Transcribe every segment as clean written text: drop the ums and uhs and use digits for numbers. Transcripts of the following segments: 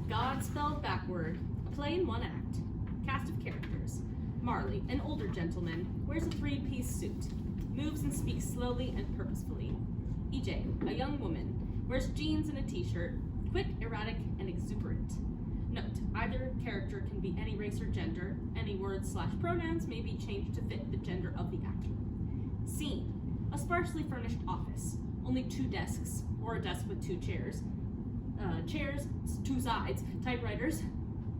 God spelled backward. A play in one act. Cast of characters. Marley, an older gentleman, wears a three-piece suit. Moves and speaks slowly and purposefully. EJ, a young woman, wears jeans and a t-shirt. Quick, erratic, and exuberant. Note, either character can be any race or gender. Any words/pronouns may be changed to fit the gender of the actor. Scene, a sparsely furnished office. Only 2 desks, or a desk with 2 chairs. Chairs, 2 sides, typewriters,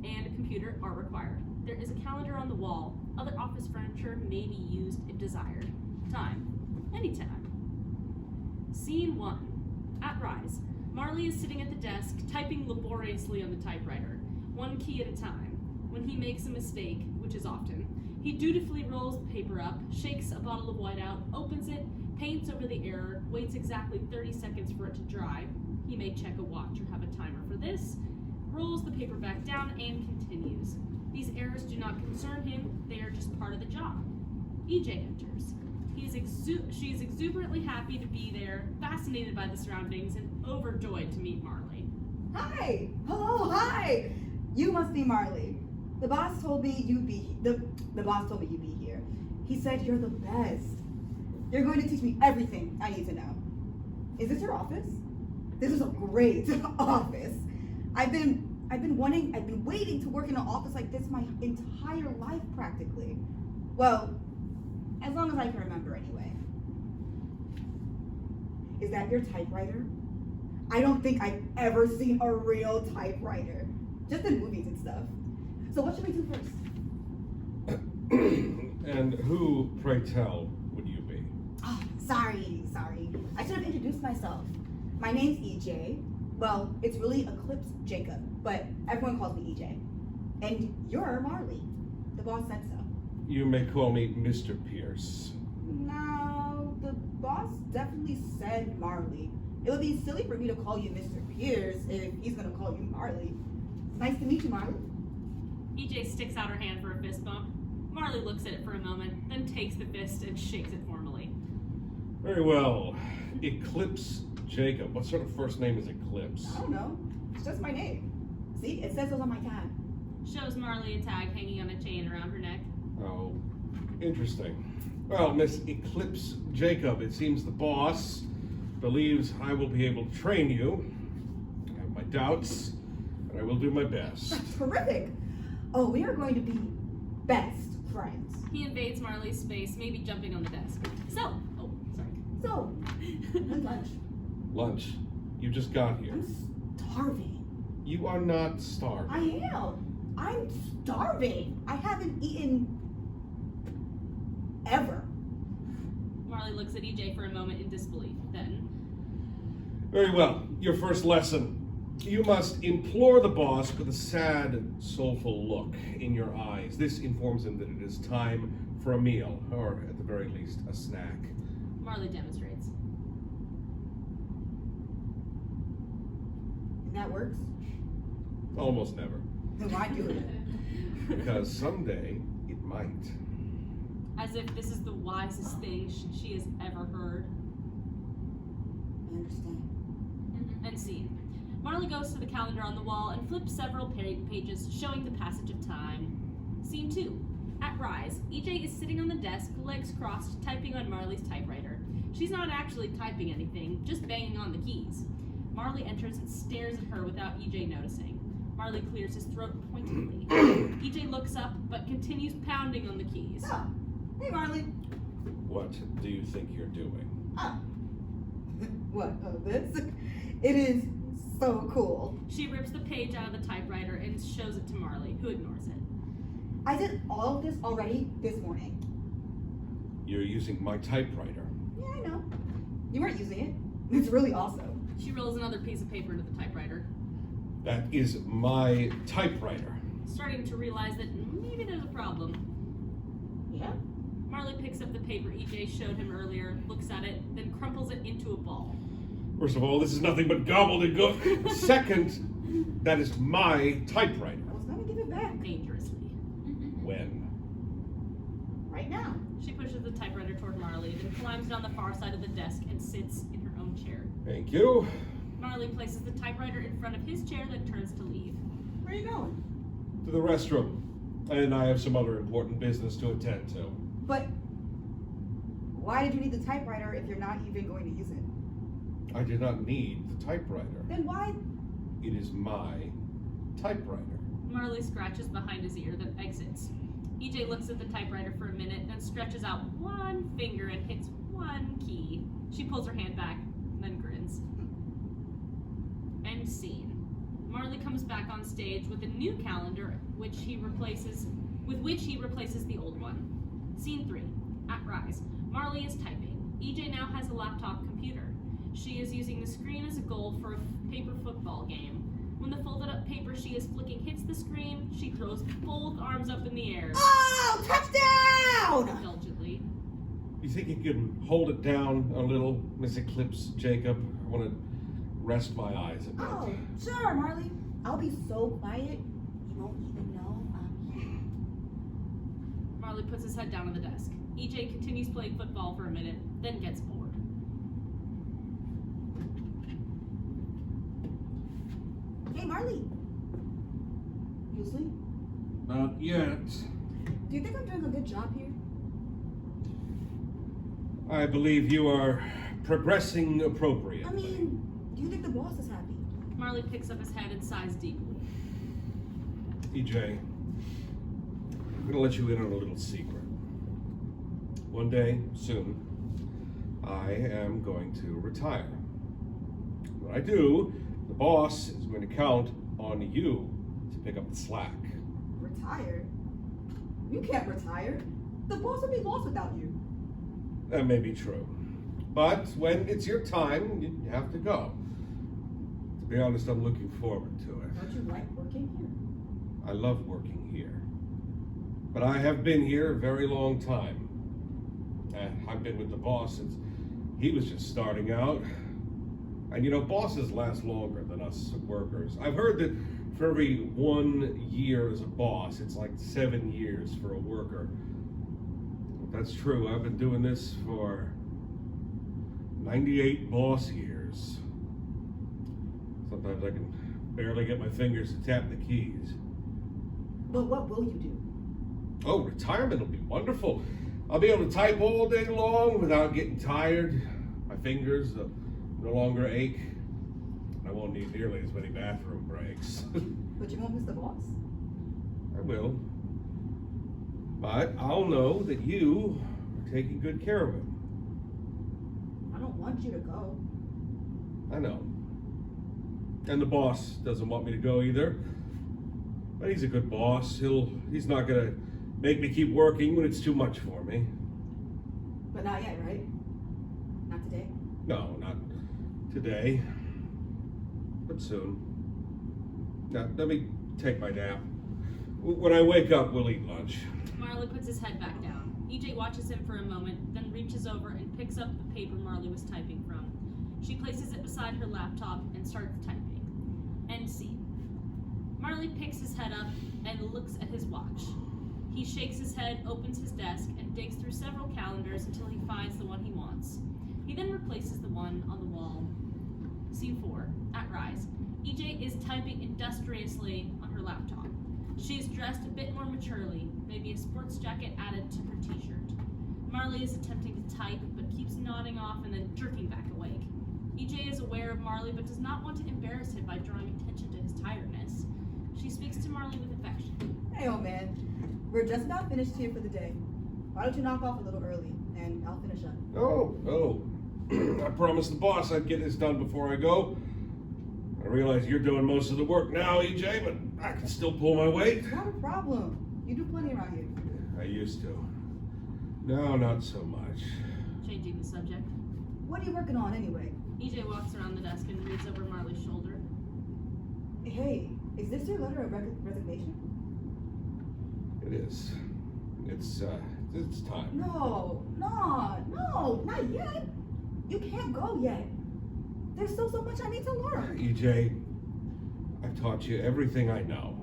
and a computer are required. There is a calendar on the wall. Other office furniture may be used if desired. Time, anytime. Scene 1, at Rise. Marley is sitting at the desk, typing laboriously on the typewriter, 1 key at a time. When he makes a mistake, which is often, he dutifully rolls the paper up, shakes a bottle of whiteout, opens it, paints over the error, waits exactly 30 seconds for it to dry. He may check a watch or have a timer for this, rolls the paper back down, and continues. These errors do not concern him, they are just part of the job. EJ enters. She is exuberantly happy to be there, fascinated by the surroundings, and overjoyed to meet Marley. Hi! Hello, hi! You must be Marley. The boss told me you'd be here. He said you're the best. You're going to teach me everything I need to know. Is this your office? This is a great office. I've been waiting to work in an office like this my entire life practically. Well, as long as I can remember anyway. Is that your typewriter? I don't think I've ever seen a real typewriter. Just in movies and stuff. So what should we do first? And who, pray tell, would you be? Oh, sorry. I should have introduced myself. My name's EJ. Well, it's really Eclipse Jacob, but everyone calls me EJ. And you're Marley. The boss said so. You may call me Mr. Pierce. No, the boss definitely said Marley. It would be silly for me to call you Mr. Pierce if he's gonna call you Marley. Nice to meet you, Marley. EJ sticks out her hand for a fist bump. Marley looks at it for a moment, then takes the fist and shakes it formally. Very well. Eclipse Jacob. What sort of first name is Eclipse? I don't know. It's just my name. See, it says so on my tag. Shows Marley a tag hanging on a chain around her neck. Oh, interesting. Well, Miss Eclipse Jacob, it seems the boss believes I will be able to train you. I have my doubts, but I will do my best. Terrific. Oh, we are going to be best friends. He invades Marley's space, maybe jumping on the desk. So, when's lunch? Lunch? You just got here. I'm starving. You are not starving. I am. I'm starving. I haven't eaten ever. Marley looks at EJ for a moment in disbelief. Then, very well. Your first lesson. You must implore the boss with a sad, soulful look in your eyes. This informs him that it is time for a meal, or at the very least, a snack. Marley demonstrates. And that works? Almost never. Then why do it? Because someday it might. As if this is the wisest thing she has ever heard. I understand. And scene. Marley goes to the calendar on the wall and flips several pages showing the passage of time. Scene 2. At Rise, EJ is sitting on the desk, legs crossed, typing on Marley's typewriter. She's not actually typing anything, just banging on the keys. Marley enters and stares at her without EJ noticing. Marley clears his throat pointedly. EJ looks up, but continues pounding on the keys. Oh, hey Marley. What do you think you're doing? Oh. What, this? It is so cool. She rips the page out of the typewriter and shows it to Marley, who ignores it. I did all of this already this morning. You're using my typewriter. Yeah, I know. You weren't using it. It's really awesome. She rolls another piece of paper into the typewriter. That is my typewriter. Starting to realize that maybe there's a problem. Yeah? Marley picks up the paper EJ showed him earlier, looks at it, then crumples it into a ball. First of all, this is nothing but gobbledygook. Second, that is my typewriter. I was gonna give it back. Dangerously. When? Right now. She pushes the typewriter toward Marley, then climbs down the far side of the desk and sits in her own chair. Thank you. Marley places the typewriter in front of his chair, then turns to leave. Where are you going? To the restroom. And I have some other important business to attend to. But why did you need the typewriter if you're not even going to use it? I did not need the typewriter. Then why? It is my typewriter. Marley scratches behind his ear, then exits. EJ looks at the typewriter for a minute, then stretches out one finger and hits one key. She pulls her hand back, then grins. End scene. Marley comes back on stage with a new calendar, with which he replaces the old one. Scene 3. At Rise. Marley is typing. EJ now has a laptop computer. She is using the screen as a goal for a paper football game. When the folded up paper she is flicking hits the screen, she throws both arms up in the air. Oh, touchdown! Indulgently. You think you can hold it down a little, Miss Eclipse Jacob? I want to rest my eyes a bit. Oh, sure, Marley. I'll be so quiet, you won't even know I'm here. Marley puts his head down on the desk. EJ continues playing football for a minute, then gets bored. Hey, Marley. You asleep? Not yet. Do you think I'm doing a good job here? I believe you are progressing appropriately. I mean, do you think the boss is happy? Marley picks up his head and sighs deeply. EJ, I'm gonna let you in on a little secret. One day, soon, I am going to retire. When I do, the boss is going to count on you to pick up the slack. Retire? You can't retire. The boss would be lost without you. That may be true. But when it's your time, you have to go. To be honest, I'm looking forward to it. Don't you like working here? I love working here. But I have been here a very long time. I've been with the boss since he was just starting out. And you know, bosses last longer than us workers. I've heard that for every 1 year as a boss, it's like 7 years for a worker. That's true. I've been doing this for 98 boss years. Sometimes I can barely get my fingers to tap the keys. But what will you do? Oh, retirement will be wonderful. I'll be able to type all day long without getting tired. My fingers no longer ache. I won't need nearly as many bathroom breaks. But you won't miss the boss? I will. But I'll know that you are taking good care of him. I don't want you to go. I know. And the boss doesn't want me to go either. But he's a good boss. He's not gonna make me keep working when it's too much for me. But not yet, right? Not today? No, not today. But soon. Now, let me take my nap. When I wake up, we'll eat lunch. Marley puts his head back down. EJ watches him for a moment, then reaches over and picks up the paper Marley was typing from. She places it beside her laptop and starts typing. End scene. Marley picks his head up and looks at his watch. He shakes his head, opens his desk, and digs through several calendars until he finds the one he wants. He then replaces the one on the wall. Scene 4. At Rise. EJ is typing industriously on her laptop. She is dressed a bit more maturely, maybe a sports jacket added to her t-shirt. Marley is attempting to type, but keeps nodding off and then jerking back awake. EJ is aware of Marley, but does not want to embarrass him by drawing attention to his tiredness. She speaks to Marley with affection. Hey, old man. We're just about finished here for the day. Why don't you knock off a little early, and I'll finish up. Oh. I promised the boss I'd get this done before I go. I realize you're doing most of the work now, EJ, but I can still pull my weight. Not a problem. You do plenty around here. I used to. No, not so much. Changing the subject. What are you working on anyway? EJ walks around the desk and reads over Marley's shoulder. Hey, is this your letter of resignation? It is. It's time. No, not yet. You can't go yet. There's still so much I need to learn. EJ, I've taught you everything I know.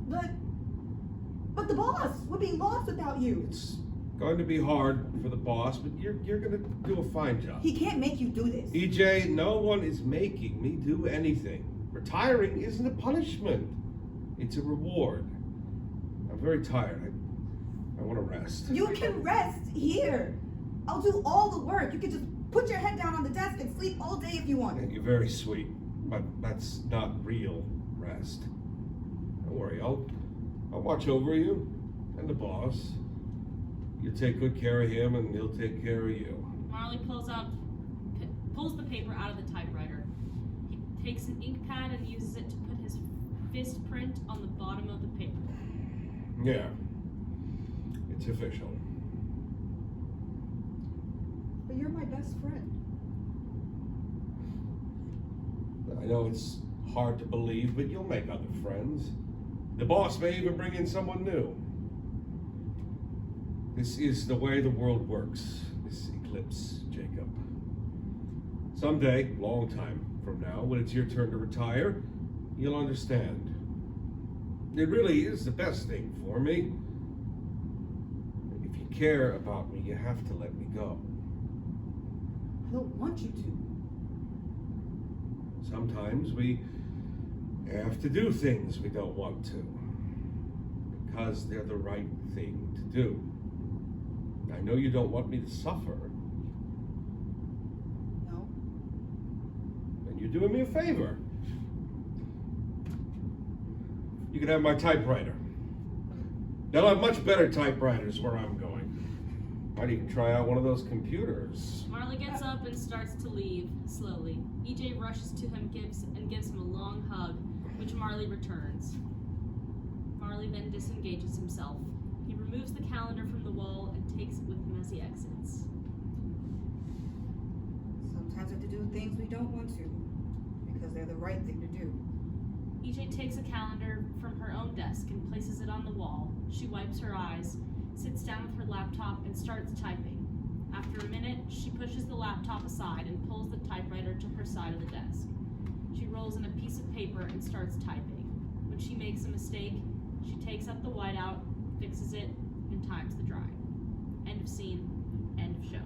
But the boss would be lost without you. It's going to be hard for the boss, but you're going to do a fine job. He can't make you do this. EJ, no one is making me do anything. Retiring isn't a punishment. It's a reward. I'm very tired. I want to rest. You can rest here. I'll do all the work. You can just put your head down on the desk and sleep all day if you want. You're very sweet, but that's not real rest. Don't worry, I'll watch over you and the boss. You take good care of him and he'll take care of you. Marley pulls the paper out of the typewriter. He takes an ink pad and uses it to put his fist print on the bottom of the paper. Yeah, it's official. But you're my best friend. I know it's hard to believe, but you'll make other friends. The boss may even bring in someone new. This is the way the world works, this eclipse, Jacob. Someday, long time from now, when it's your turn to retire, you'll understand. It really is the best thing for me. If you care about me, you have to let me go. I don't want you to. Sometimes we have to do things we don't want to, because they're the right thing to do. I know you don't want me to suffer. No. And you're doing me a favor. You can have my typewriter. They'll have much better typewriters where I'm going. Might even try out one of those computers. Marley gets up and starts to leave, slowly. EJ rushes to him and gives him a long hug, which Marley returns. Marley then disengages himself. He removes the calendar from the wall and takes it with him as he exits. Sometimes we have to do things we don't want to, because they're the right thing to do. EJ takes a calendar from her own desk and places it on the wall. She wipes her eyes, sits down with her laptop, and starts typing. After a minute, she pushes the laptop aside and pulls the typewriter to her side of the desk. She rolls in a piece of paper and starts typing. When she makes a mistake, she takes up the whiteout, fixes it, and times the dry. End of scene. End of show.